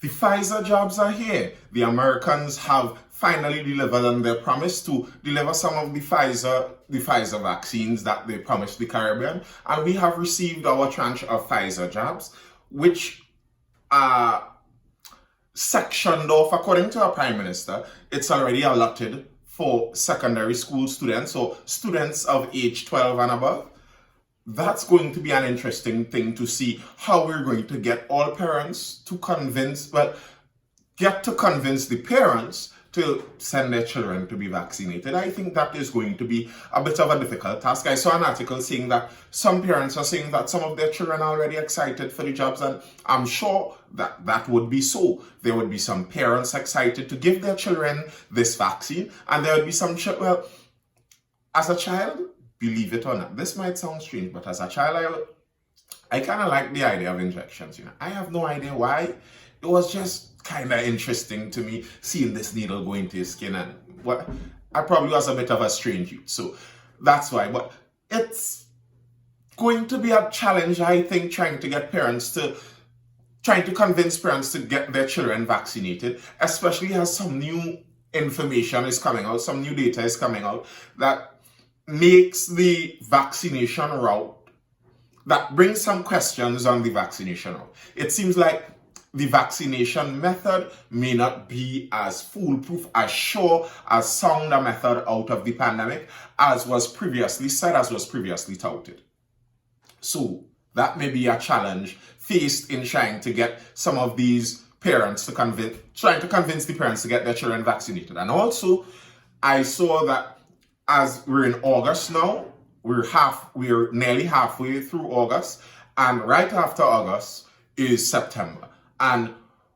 The Pfizer jobs are here. The Americans have finally delivered on their promise to deliver some of the Pfizer vaccines that they promised the Caribbean. And we have received our tranche of Pfizer jobs, which are sectioned off according to our Prime Minister. It's already allotted for secondary school students, so students of age 12 and above. That's going to be an interesting thing to see how we're going to get all parents to convince the parents to send their children to be vaccinated. I think that is going to be a bit of a difficult task. I saw an article saying that some parents are saying that some of their children are already excited for the jobs, and I'm sure that that would be so. There would be some parents excited to give their children this vaccine, and there would be some, as a child, believe it or not, this might sound strange, but as a child, I kind of like the idea of injections. I have no idea why. It was just kind of interesting to me seeing this needle go into your skin, and I probably was a bit of a strange youth, so that's why. But it's going to be a challenge, I think, trying to convince parents to get their children vaccinated, especially as some new information is coming out, some new data is coming out that makes the vaccination route, that brings some questions on the vaccination route. It seems like the vaccination method may not be as foolproof, as sure, as sound a method out of the pandemic as was previously said, as was previously touted. So that may be a challenge faced in trying to get some of these parents to convince the parents to get their children vaccinated. And also, I saw that as we're in August now, we're nearly halfway through August, and right after August is September. And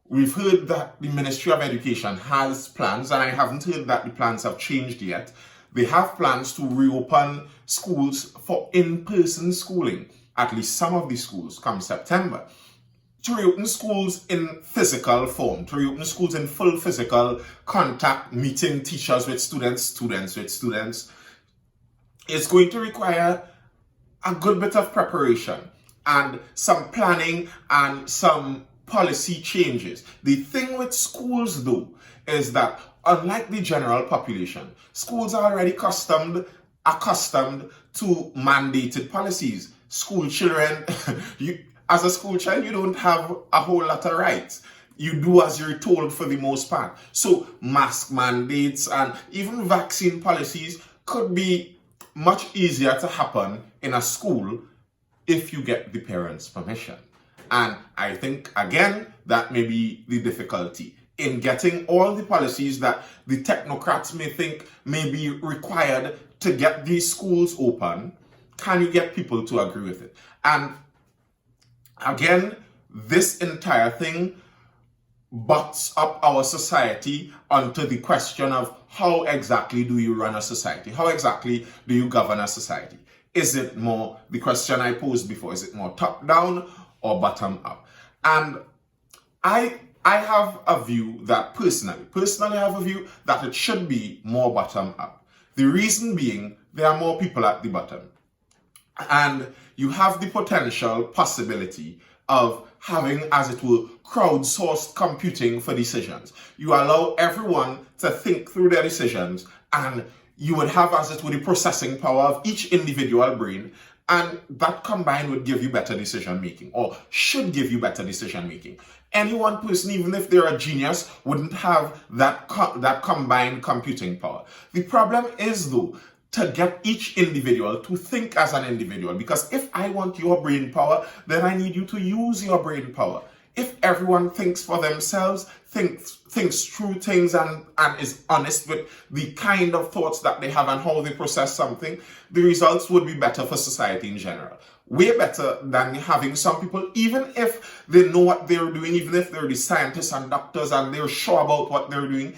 we've heard that the Ministry of Education has plans, and I haven't heard that the plans have changed yet. They have plans to reopen schools for in-person schooling, at least some of the schools, come September. To reopen schools in physical form, to reopen schools in full physical contact, meeting teachers with students, students with students, it's going to require a good bit of preparation and some planning and some policy changes. The thing with schools, though, is that unlike the general population, schools are already accustomed to mandated policies. School children, as a school child, you don't have a whole lot of rights. You do as you're told for the most part. So mask mandates and even vaccine policies could be much easier to happen in a school if you get the parents' permission. And I think, again, that may be the difficulty in getting all the policies that the technocrats may think may be required to get these schools open. Can you get people to agree with it? And again, this entire thing butts up our society onto the question of how exactly do you run a society? How exactly do you govern a society? Is it more, the question I posed before, is it more top down or bottom up? And I have a view that personally I have a view that it should be more bottom up. The reason being, there are more people at the bottom. And you have the potential possibility of having, as it were, crowdsourced computing for decisions. You allow everyone to think through their decisions, and you would have, as it were, the processing power of each individual brain, and that combined would give you better decision making, or should give you better decision making. Any one person, even if they're a genius, wouldn't have that combined computing power. The problem is, though, to get each individual to think as an individual. Because if I want your brain power, then I need you to use your brain power. If everyone thinks for themselves, thinks through things and is honest with the kind of thoughts that they have and how they process something, the results would be better for society in general. Way better than having some people, even if they know what they're doing, even if they're the scientists and doctors and they're sure about what they're doing,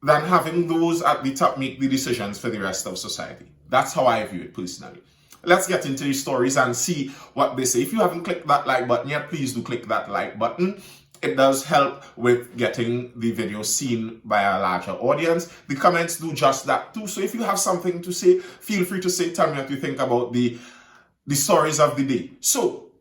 than having those at the top make the decisions for the rest of society. That's how I view it personally. Let's get into these stories and see what they say. If you haven't clicked that like button yet, please do click that like button. It does help with getting the video seen by a larger audience. The comments do just that too. So if you have something to say, feel free to say. Tell me what you think about the stories of the day. So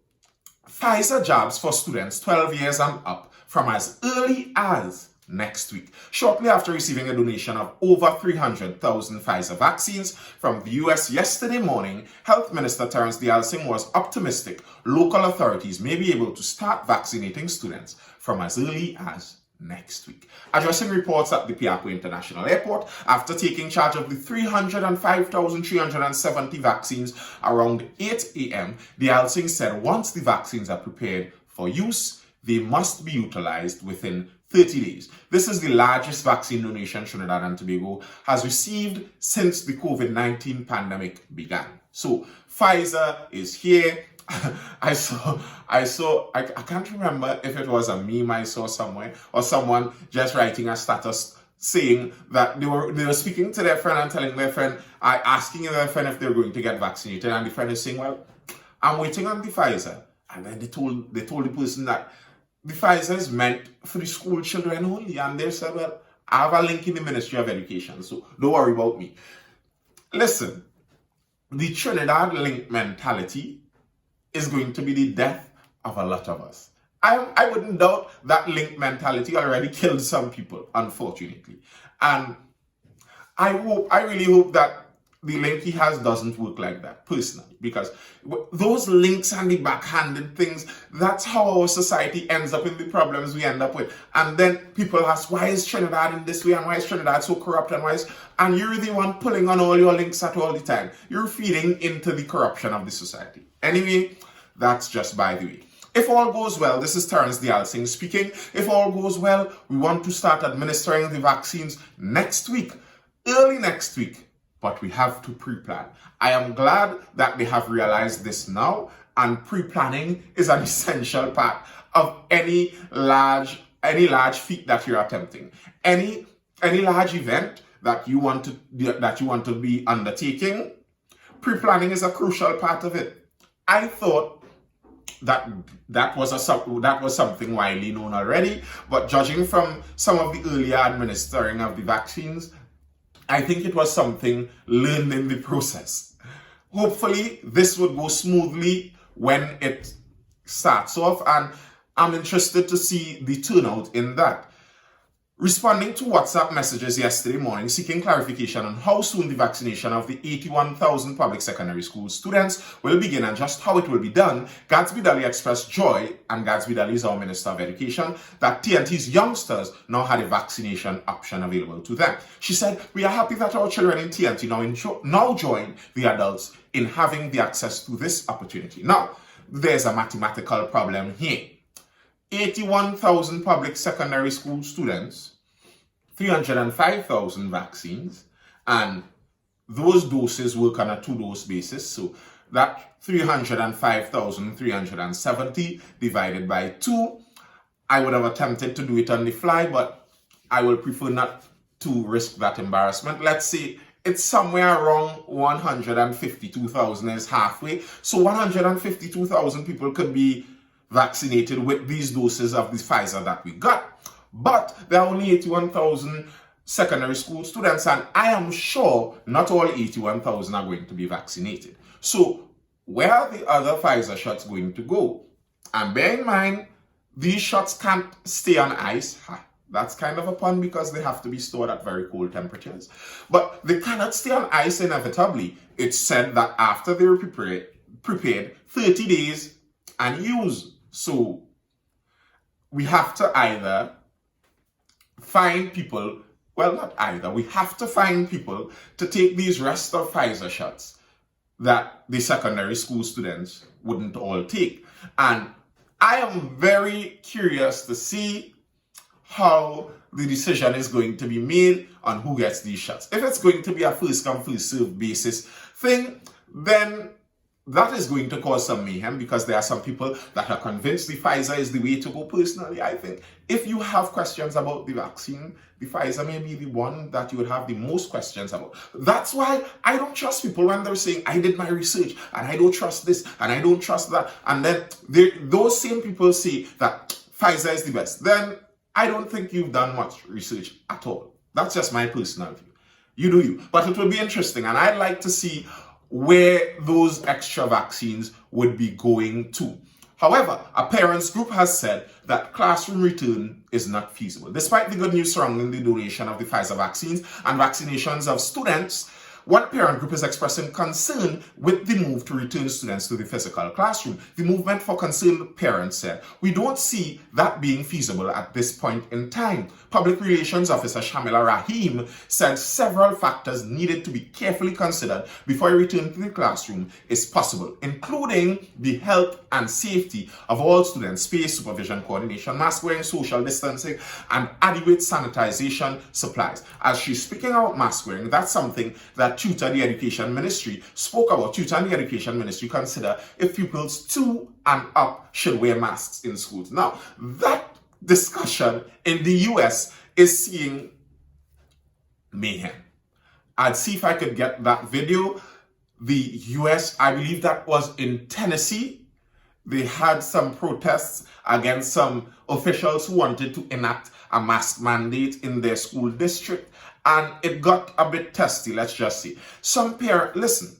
Pfizer jabs for students 12 years and up from as early as next week. Shortly after receiving a donation of over 300,000 Pfizer vaccines from the US yesterday morning, Health Minister Terence D'Alsing was optimistic local authorities may be able to start vaccinating students from as early as next week. Addressing reports at the Piako International Airport after taking charge of the 305,370 vaccines around 8 a.m., D'Alsing said once the vaccines are prepared for use, they must be utilized within 30 days. This is the largest vaccine donation Trinidad and Tobago has received since the COVID-19 pandemic began. So Pfizer is here. I can't remember if it was a meme I saw somewhere or someone just writing a status saying that they were speaking to their friend and telling their friend, asking their friend if they're going to get vaccinated, and the friend is saying, well, I'm waiting on the Pfizer. And then they told the person that the Pfizer is meant for the school children only, and they said, well, I have a link in the Ministry of Education, so don't worry about me. Listen, the Trinidad link mentality is going to be the death of a lot of us. I wouldn't doubt that link mentality already killed some people, unfortunately. And I really hope that the link he has doesn't work like that, personally, because those links and the backhanded things, that's how our society ends up in the problems we end up with. And then people ask, why is Trinidad in this way, and why is Trinidad so corrupt, and you're the one pulling on all your links at all the time. You're feeding into the corruption of the society. Anyway, that's just by the way. If all goes well, this is Terence D'Alsing speaking. If all goes well, we want to start administering the vaccines next week, early next week, but we have to pre-plan. I am glad that they have realized this now, and pre-planning is an essential part of any large feat that you're attempting. Any large event that you want to be undertaking, pre-planning is a crucial part of it. I thought that was something widely known already, but judging from some of the earlier administering of the vaccines, I think it was something learned in the process. Hopefully, this would go smoothly when it starts off, and I'm interested to see the turnout in that. Responding to WhatsApp messages yesterday morning seeking clarification on how soon the vaccination of the 81,000 public secondary school students will begin and just how it will be done, Gadsby Daly expressed joy, and Gadsby Daly is our Minister of Education, that TNT's youngsters now had a vaccination option available to them. She said, we are happy that our children in TNT now join the adults in having the access to this opportunity. Now, there's a mathematical problem here. 81,000 public secondary school students, 305,000 vaccines, and those doses work on a 2-dose basis. So that 305,370 divided by 2, I would have attempted to do it on the fly, but I will prefer not to risk that embarrassment. Let's say it's somewhere around 152,000 is halfway. So 152,000 people could be vaccinated with these doses of the Pfizer that we got. But there are only 81,000 secondary school students, and I am sure not all 81,000 are going to be vaccinated. So where are the other Pfizer shots going to go? And bear in mind, these shots can't stay on ice. That's kind of a pun because they have to be stored at very cold temperatures. But they cannot stay on ice inevitably. It's said that after they were prepared 30 days and used. So we have to either find people, we have to find people to take these rest of Pfizer shots that the secondary school students wouldn't all take. And I am very curious to see how the decision is going to be made on who gets these shots. If it's going to be a first come, first served basis thing, then that is going to cause some mayhem because there are some people that are convinced the Pfizer is the way to go. Personally, I think if you have questions about the vaccine, the Pfizer may be the one that you would have the most questions about. That's why I don't trust people when they're saying, I did my research and I don't trust this and I don't trust that. And then those same people say that Pfizer is the best. Then I don't think you've done much research at all. That's just my personal view. You do you. But it will be interesting, and I'd like to see where those extra vaccines would be going to. However, a parents group has said that classroom return is not feasible. Despite the good news surrounding the donation of the Pfizer vaccines and vaccinations of students, one parent group is expressing concern with the move to return students to the physical classroom. The Movement for Concerned Parents said, "We don't see that being feasible at this point in time." Public Relations Officer Shamila Rahim said several factors needed to be carefully considered before a return to the classroom is possible, including the health and safety of all students, space, supervision, coordination, mask wearing, social distancing, and adequate sanitization supplies. As she's speaking about mask wearing, that's something that Tutor the Education Ministry spoke about. Tutor and the Education Ministry consider if pupils 2 and up should wear masks in schools. Now, that discussion in the US is seeing mayhem. I'd see if I could get that video. The US, I believe that was in Tennessee. They had some protests against some officials who wanted to enact a mask mandate in their school district, and it got a bit testy, let's just say. Some parents, listen,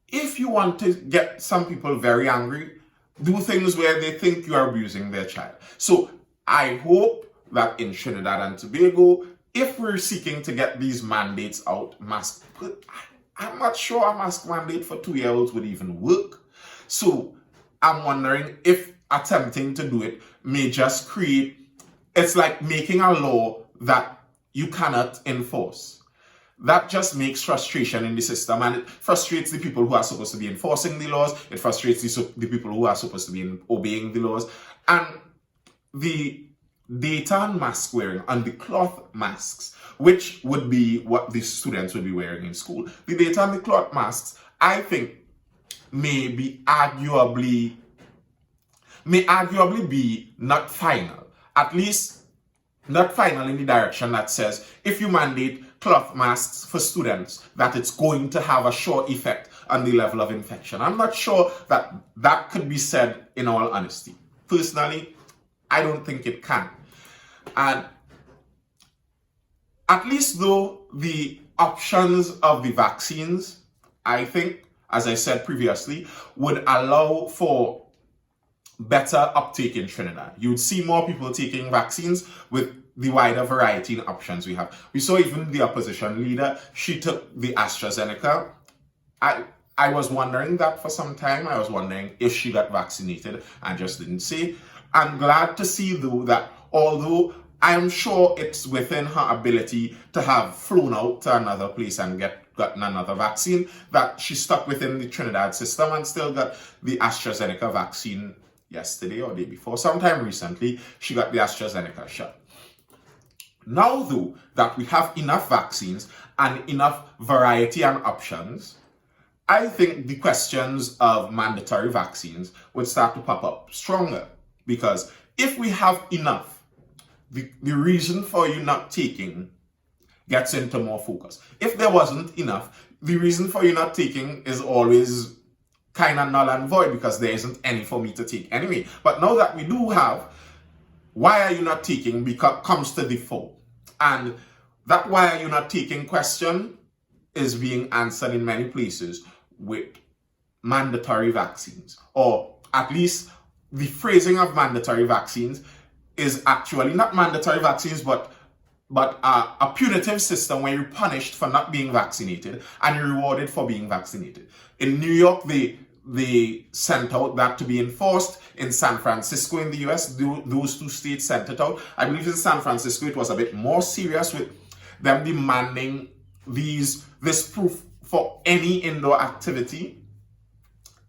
if you want to get some people very angry, do things where they think you are abusing their child. So I hope that in Trinidad and Tobago, if we're seeking to get these mandates out, I'm not sure a mask mandate for 2-year-olds would even work. So I'm wondering if attempting to do it may just create, it's like making a law that you cannot enforce. That just makes frustration in the system, and it frustrates the people who are supposed to be enforcing the laws. It frustrates the people who are supposed to be obeying the laws. And the data on mask wearing and the cloth masks, which would be what the students would be wearing in school, the data on the cloth masks, I think, may arguably be not final. At least not final in the direction that says if you mandate cloth masks for students, that it's going to have a sure effect on the level of infection. I'm not sure that that could be said in all honesty. Personally, I don't think it can. And at least though the options of the vaccines, I think, as I said previously, would allow for better uptake in Trinidad. You would see more people taking vaccines with the wider variety in options we have. We saw even the opposition leader, she took the AstraZeneca. I was wondering that for some time. I was wondering if she got vaccinated and just didn't say. I'm glad to see though that although I'm sure it's within her ability to have flown out to another place and gotten another vaccine, that she stuck within the Trinidad system and still got the AstraZeneca vaccine yesterday or day before. Sometime recently, she got the AstraZeneca shot. Now though that we have enough vaccines and enough variety and options, I think the questions of mandatory vaccines would start to pop up stronger. Because if we have enough, the reason for you not taking gets into more focus. If there wasn't enough, the reason for you not taking is always kind of null and void because there isn't any for me to take anyway. But now that we do have, why are you not taking comes to the fore. And that why are you not taking question is being answered in many places with mandatory vaccines. Or at least the phrasing of mandatory vaccines is actually not mandatory vaccines, but a punitive system where you're punished for not being vaccinated and you're rewarded for being vaccinated. In New York, they sent out that to be enforced. In San Francisco in the US, those two states sent it out. I believe in San Francisco, it was a bit more serious with them demanding this proof for any indoor activity.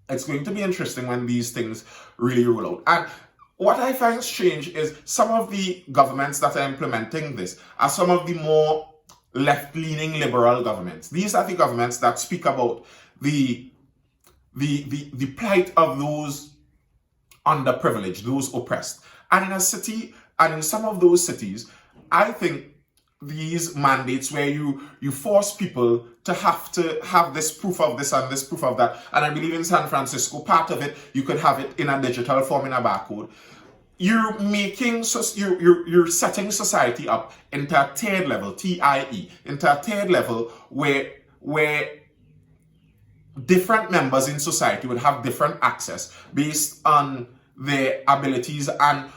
It's going to be interesting when these things really roll out. And what I find strange is some of the governments that are implementing this are some of the more left-leaning liberal governments. These are the governments that speak about the plight of those underprivileged, those oppressed. And in a city, and in some of those cities, I think these mandates where you force people to have this proof of this and this proof of that. And I believe in San Francisco, part of it, you could have it in a digital form in a barcode. You're setting society up into a tiered level, TIE, into a tiered level where different members in society would have different access based on their abilities, and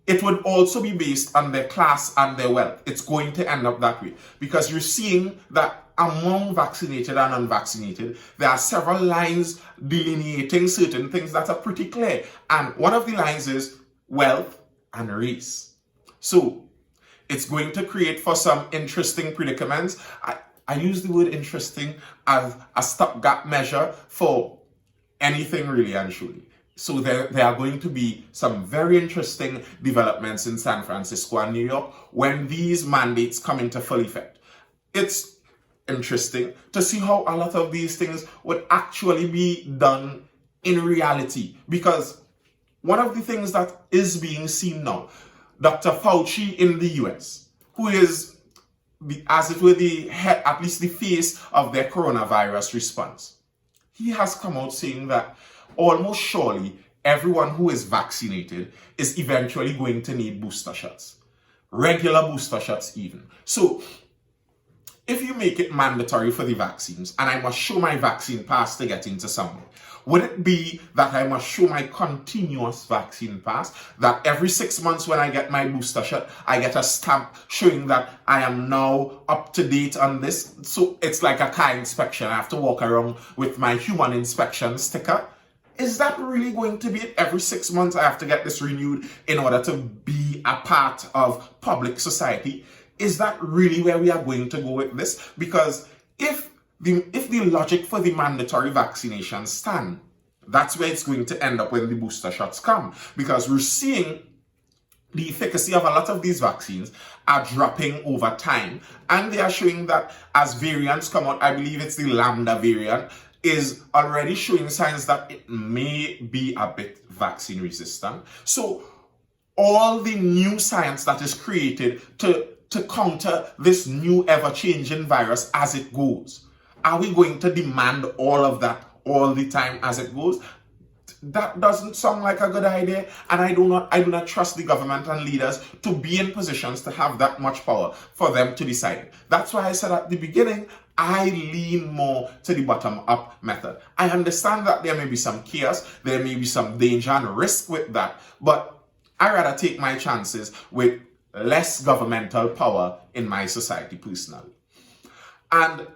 it would also be based on their class and their wealth. It's going to end up that way because you're seeing that among vaccinated and unvaccinated, there are several lines delineating certain things that are pretty clear. And one of the lines is wealth and race. So it's going to create for some interesting predicaments. I use the word interesting as a stopgap measure for anything really and truly. So there are going to be some very interesting developments in San Francisco and New York when these mandates come into full effect. It's interesting to see how a lot of these things would actually be done in reality, because one of the things that is being seen now, Dr. Fauci in the US, who is, as it were, the head, at least the face of their coronavirus response, he has come out saying that almost surely everyone who is vaccinated is eventually going to need booster shots, regular booster shots even. So if you make it mandatory for the vaccines, and I must show my vaccine pass to get into somewhere, would it be that I must show my continuous vaccine pass, that every 6 months when I get my booster shot, I get a stamp showing that I am now up to date on this? So it's like a car inspection. I have to walk around with my human inspection sticker. Is that really going to be it? Every 6 months I have to get this renewed in order to be a part of public society? Is that really where we are going to go with this? Because if the logic for the mandatory vaccinations stand, that's where it's going to end up when the booster shots come. Because we're seeing the efficacy of a lot of these vaccines are dropping over time. And they are showing that as variants come out, I believe it's the Lambda variant, is already showing signs that it may be a bit vaccine resistant. So all the new science that is created to counter this new ever-changing virus as it goes, are we going to demand all of that all the time as it goes? That doesn't sound like a good idea, and I do not trust the government and leaders to be in positions to have that much power for them to decide. That's why I said at the beginning, I lean more to the bottom-up method. I understand that there may be some chaos, there may be some danger and risk with that, but I rather take my chances with less governmental power in my society personally. And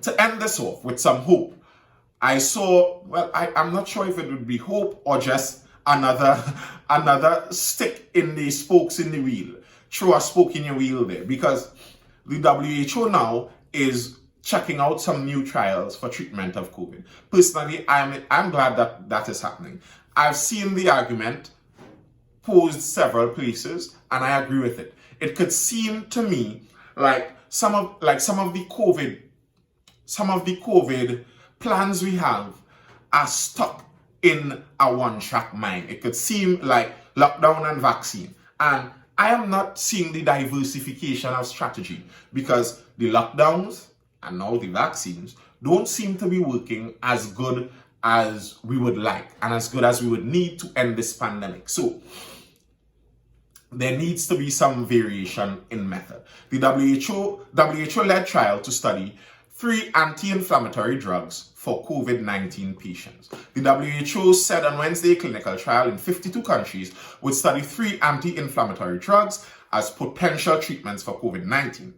to end this off with some hope, I saw, well, I'm not sure if it would be hope or just another stick in the spokes in the wheel. Throw a spoke in your wheel there, because the WHO now is checking out some new trials for treatment of COVID. Personally, I'm glad that that is happening. I've seen the argument posed several places, and I agree with it. It could seem to me like some of the COVID plans we have are stuck in a one-track mind. It could seem like lockdown and vaccine. And I am not seeing the diversification of strategy, because the lockdowns and now the vaccines don't seem to be working as good as we would like and as good as we would need to end this pandemic. So there needs to be some variation in method. The WHO-led trial to study 3 anti-inflammatory drugs for COVID-19 patients. The WHO said on Wednesday a clinical trial in 52 countries would study 3 anti-inflammatory drugs as potential treatments for COVID-19.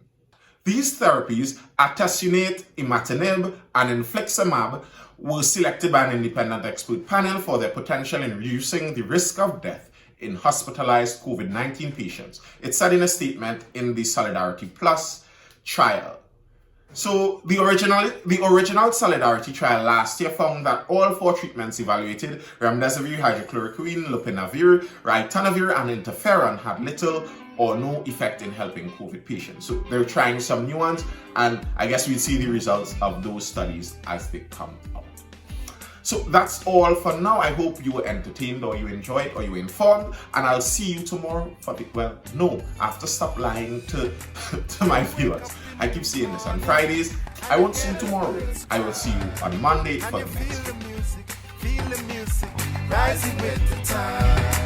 These therapies, artesunate, imatinib, and infliximab, were selected by an independent expert panel for their potential in reducing the risk of death in hospitalized COVID-19 patients. It said in a statement in the Solidarity Plus trial. So the original Solidarity trial last year found that all 4 treatments evaluated, remdesivir, hydrochloroquine, lopinavir, ritonavir, and interferon, had little or no effect in helping COVID patients. So they're trying some new ones, and I guess we'll see the results of those studies as they come out. So that's all for now. I hope you were entertained, or you enjoyed, or you were informed, and I'll see you tomorrow for the, well, no, I have to stop lying to my viewers. I keep saying this on Fridays. I won't see you tomorrow. I will see you on Monday for the next. Feel the music, rising with the time.